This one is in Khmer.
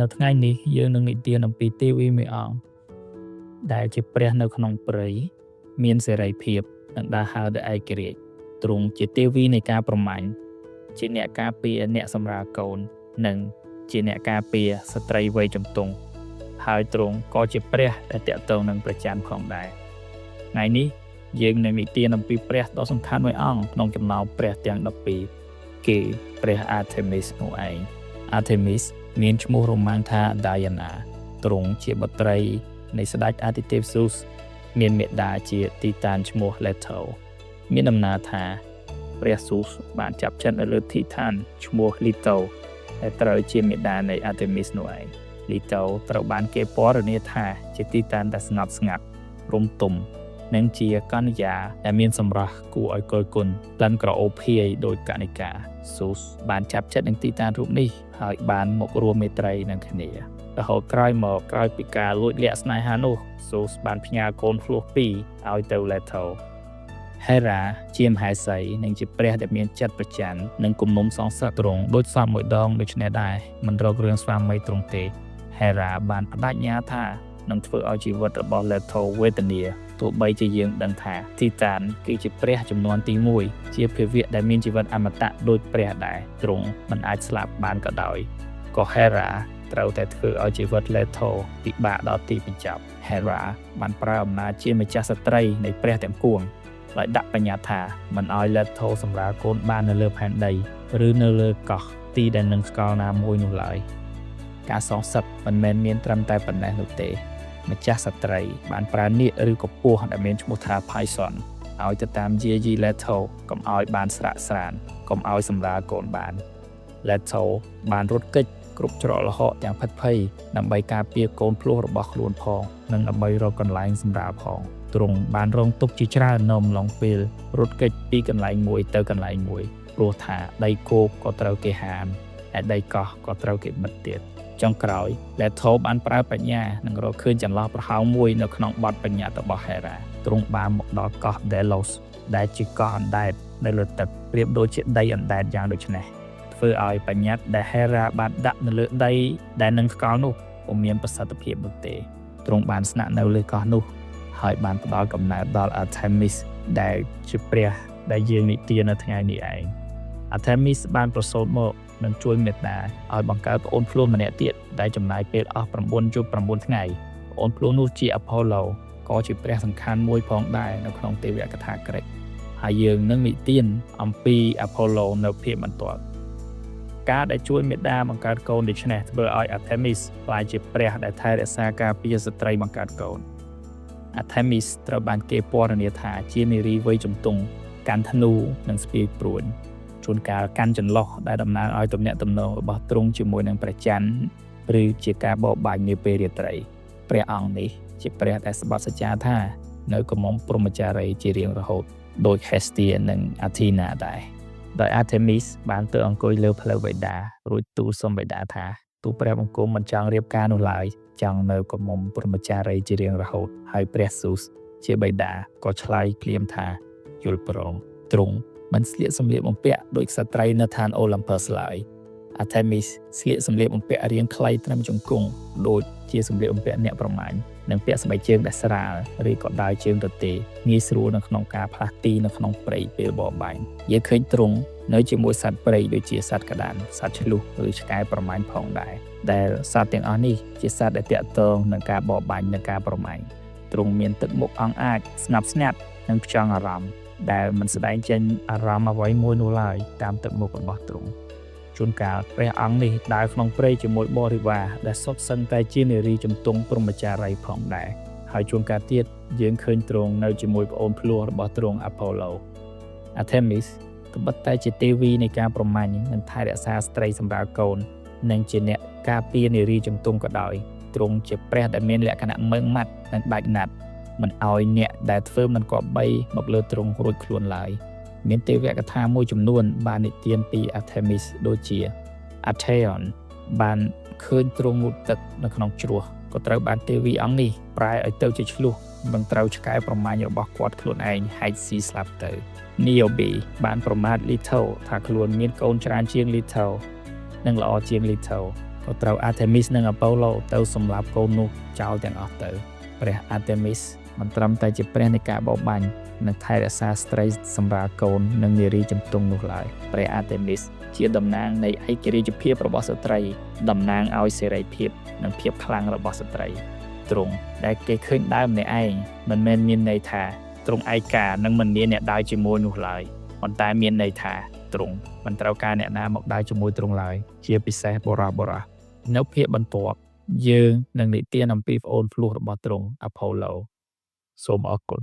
នៅថ្ងៃនេះយើងនឹងនិទានអំពីទេវីមួយអង្គដែលជាព្រះនៅក្នុងព្រៃមានសេរីភាពនិងដើរហើរដោយឯករាជ្យទ្រង់ជាទេវីនៃការប្រមាញ់ជាអ្នកការពារអ្នកសម្រាលកូននិងជាអ្នកការពារស្ត្រីវ័យជំទង់ហើយទ្រង់ក៏ជាព្រះដែលតាក់ទងនឹងព្រះច័ន្ទផងដែរថ្ងៃនេះយើងនឹងនិទានអំពីព្រះដ៏សំខាន់មួយអង្គក្នុងចំណោមព្រះទាំង12គឺព្រះអាថេមីសនោះឯងអាថេមីសមានឈ្មោះរ៉ូម៉ាំងថា Diana ទ្រង់ជាបុត្រីនៃស្ដេចអាទិទេព Zeus មានមាតាជាទីតានឈ្មោះ Leto មានដំណើរថាព្រះ Zeus បានចាប់ចិត្តនៅលើទីតានឈ្មោះ Leto ដែលត្រូវជាមាតានៃ Artemis នោះឯង Leto ត្រូវបានគេពណ៌នាថាជាទីតានដែលស្ងប់ស្ងាត់រំទុំនិងជាកញ្ញាដែលមានសម្រស់គួរឲ្យគយគន់ក្លិនក្រអូបភាយដោយកណិកា Zeus បានចាប់ចិត្តនឹងទីតានរូបនេះហើយបានមករួមមេត្រីនឹងគ្នារហូតក្រោយពីការលួចលាក់ស្នេហានោះ Zeus បានផ្ញើកូនភ្លោះពីរឲ្យទៅ Leto Hera ជាមហេសីនិងជាព្រះដែលមានចិត្តប្រច័ណ្ឌនិងគំនុំសងសឹកទ្រង់ដូចសពមួយដងដូចនេះដែរមិនរករឿងស្វាមីទ្រង់ទេ Hera បានបដិញ្ញាថានឹងធ្វើឲ្យជីវិតរបស់ Leto វេទនាទោះបីជាយើងដឹងថា Titan គឺជាព្រះចំនួនទី1ជាភាវៈដែលមានជីវិតអមតៈដូចព្រះដែរទ្រង់មិនអាចស្លាប់បានក៏ដោយក៏ Hera ត្រូវតែធ្វើឲ្យជីវិត Leto ពិបាកដល់ទីបញ្ចប់ Hera បានប្រើអំណាចជាម្ចាស់ស្ត្រីនៃព្រះទាំងពួងដោយដាក់បញ្ញត្តិថាមិនឲ្យ Leto សម្រាលកូនបាននៅលើផែនដីឬនៅលើកោះទីដែលនឹងស្កល់ណាមួយនោះឡើយការសងសឹកមិនមែនមានត្រឹមតែប៉ុណ្ណេះនោះទេម្ចាស់ស្ត្រីបានប្រើនាគឬក៏ពស់ដែលមានឈ្មោះថា Python ឲ្យទៅតាមយាយី Leto កុំឲ្យបានស្រាកស្រានកុំឲ្យសម្រាលកូនបាន Leto បានរត់គេចគ្រប់ច្រកល្ហកទាំងភិតភ័យដើម្បីការពារកូនភ្លោះរបស់ខ្លួនផងនិងដើម្បីរកកន្លែងសម្រាលផងទ្រង់បានរងទុក្ខជាច្រើននៅអំឡុងពេលរត់គេចពីកន្លែងមួយទៅកន្លែងមួយព្រោះថាដីគោកក៏ត្រូវគេហាមហើយដីកោះក៏ត្រូវគេបិទទៀតចុងក្រោយ Leto បានប្រើបញ្ញានិងរកឃើញចន្លោះប្រហោងមួយនៅក្នុងបទបញ្ញត្តិរបស់ Hera ទ្រង់បានមកដល់កោះ Delos ដែលជាកោះអណ្ដែតនៅលើទឹកប្រៀបដូចជាដីអណ្ដែតយ៉ាងដូចនេះធ្វើឲ្យបញ្ញត្តិដែល Hera បានដាក់នៅលើដីដែលនឹងស្កល់នោះពុំមានប្រសិទ្ធភាពនោះទេទ្រង់បានស្នាក់នៅលើកោះនោះហើយបានផ្ដល់កំណើតដល់ Artemis ដែលជាព្រះដែលយើងនិទាននៅថ្ងៃនេះឯង Artemis បានប្រសូតមកនិងជួយមេត្តាឲ្យបង្កើតប្អូនភ្លោះម្នាក់ទៀតដែលចំណាយពេលអស់9 យប់ 9 ថ្ងៃប្អូនភ្លោះនោះជា Apollo ក៏ជាព្រះសំខាន់មួយផងដែរនៅក្នុងទេវកថាក្រិកហើយយើងនឹងនិទានអំពី Apollo នៅភាគបន្ទាប់ការដែលជួយមេត្តាបង្កើតកូនដូច្នេះធ្វើឲ្យ Artemis ក្លាយជាព្រះដែលថែរក្សាការពារស្ត្រីបង្កើតកូនArtemis ត្រូវបានគេពណ៌នាថាជានារីវ័យជំទង់កាន់ធ្នូនិងស្ពាយព្រួញជួនកាលកាន់ចន្លោះដែលតំណាងឲ្យទំនាក់ទំនងរបស់ទ្រង់ជាមួយនឹងព្រះច័ន្ទឬជាការបរបាញ់នាពេលរាត្រីព្រះអង្គនេះជាព្រះដែលស្បត់សច្ចាថានៅកុំព្រហ្មចារីយ៍ជារៀងរហូតដោយ Hestia និង Athena ដែរដោយ Artemis បានទៅអង្គុយលើផ្លូវបិតារួចទូលសុំបិតាថាទូព្រះបង្គំមិនចង់រៀបការនោះឡើយចង់នៅកុំព្រហ្មចារីយ៍ជារៀងរហូតហើយព្រះ Zeus ជាបិតាក៏ឆ្លើយភ្លាមថាយល់ព្រមទ្រង់មិនស្លៀកសម្លៀកបំពាក់ដូចក្សត្រីនៅឋាន Olympus ឡើយ Artemis ស្លៀកសម្លៀកបំពាក់រាងខ្លីត្រឹមជង្គង់ដូចជាសម្លៀកបំពាក់អ្នកប្រមាញ់និងពាក់ស្បែកជើងដែលស្រាលឬក៏ដាវជើងទទេងាយស្រួលនៅក្នុងការផ្លាស់ទីនៅក្នុងព្រៃពេលបរបាញ់យើងឃើញទ្រង់នៅជាមួយសត្វព្រៃដូចជាសត្វក្តាមសត្វឆ្លុះឬឆ្កែប្រមាញ់ផងដែរដែលសត្វទាំងអស់នេះជាសត្វដែលតាក់ទងនឹងការបរបាញ់និងការប្រមាញ់ទ្រង់មានទឹកមុខអង់អាចស្ងប់ស្ងាត់និងផ្ចង់អារម្មណ៍ដែលមិនស្ដែងចេញអារម្មណ៍អ្វីមួយនោះឡើយតាមទឹកមុខរបស់ទ្រង់ជួនកាលព្រះអង្គនេះដើរក្នុងព្រៃជាមួយបរិវារដែលសុទ្ធសឹងតែជានារីជំទង់ព្រហ្មចារីយ៍ផងដែរហើយជួនកាលទៀតយើងឃើញទ្រង់នៅជាមួយប្អូនភ្លោះរបស់ទ្រង់ Apollo Artemis ត្បិតតែជាទេវីនៃការប្រមាញ់និងថែរក្សាស្ត្រីសម្រាប់កូននិងជាអ្នកការពារនារីជំទង់ក៏ដោយទ្រង់ជាព្រះដែលមានលក្ខណៈម៉ឺងម៉ាត់និងដាច់ណាត់មិនឲ្យអ្នកដែលធ្វើមិនគប្បីមកលើទ្រង់រួចខ្លួនឡើយមានទេវកថាមួយចំនួនបាននិទានពី Artemis ដូចជា Atheon បានឃើញទ្រង់ងូតទឹកនៅក្នុងជ្រោះក៏ត្រូវបានទេវីអង្គនេះប្រែឲ្យទៅជាឆ្លុះមិនត្រូវឆ្កែប្រមាញ់របស់គាត់ខ្លួនឯងហែកស៊ីស្លាប់ទៅ Niobe បានប្រមាថ Leto ថាខ្លួនមានកូនច្រើនជាង Leto និងល្អជាង Leto ក៏ត្រូវ Artemis និង Apollo ទៅសម្លាប់កូននោះចោលទាំងអស់ទៅព្រះ Artemis មិនត្រឹមតែជាព្រះនៃការបរបាញ់និងថែរក្សាស្ត្រីសម្រាលកូននិងនារីជំទង់នោះឡើយព្រះ Artemis ជាតំណាងនៃឯករាជ្យភាពរបស់ស្ត្រីតំណាងឲ្យសេរីភាពនិងភាពខ្លាំងរបស់ស្ត្រីទ្រង់ដែលគេឃើញដើមនេះឯងមិនមែនមានន័យថាទ្រង់ឯកានិងមិនមានអ្នកដើរជាមួយនោះឡើយប៉ុន្តែមានន័យថាទ្រង់មិនត្រូវការអ្នកណាមកដើរជាមួយទ្រង់ឡើយជាពិសេសបុរសនៅភាគបន្ទាប់យើងនឹងនិទានអំពីប្អូនភ្លោះរបស់ទ្រង់ Apollo សូមអរគុណ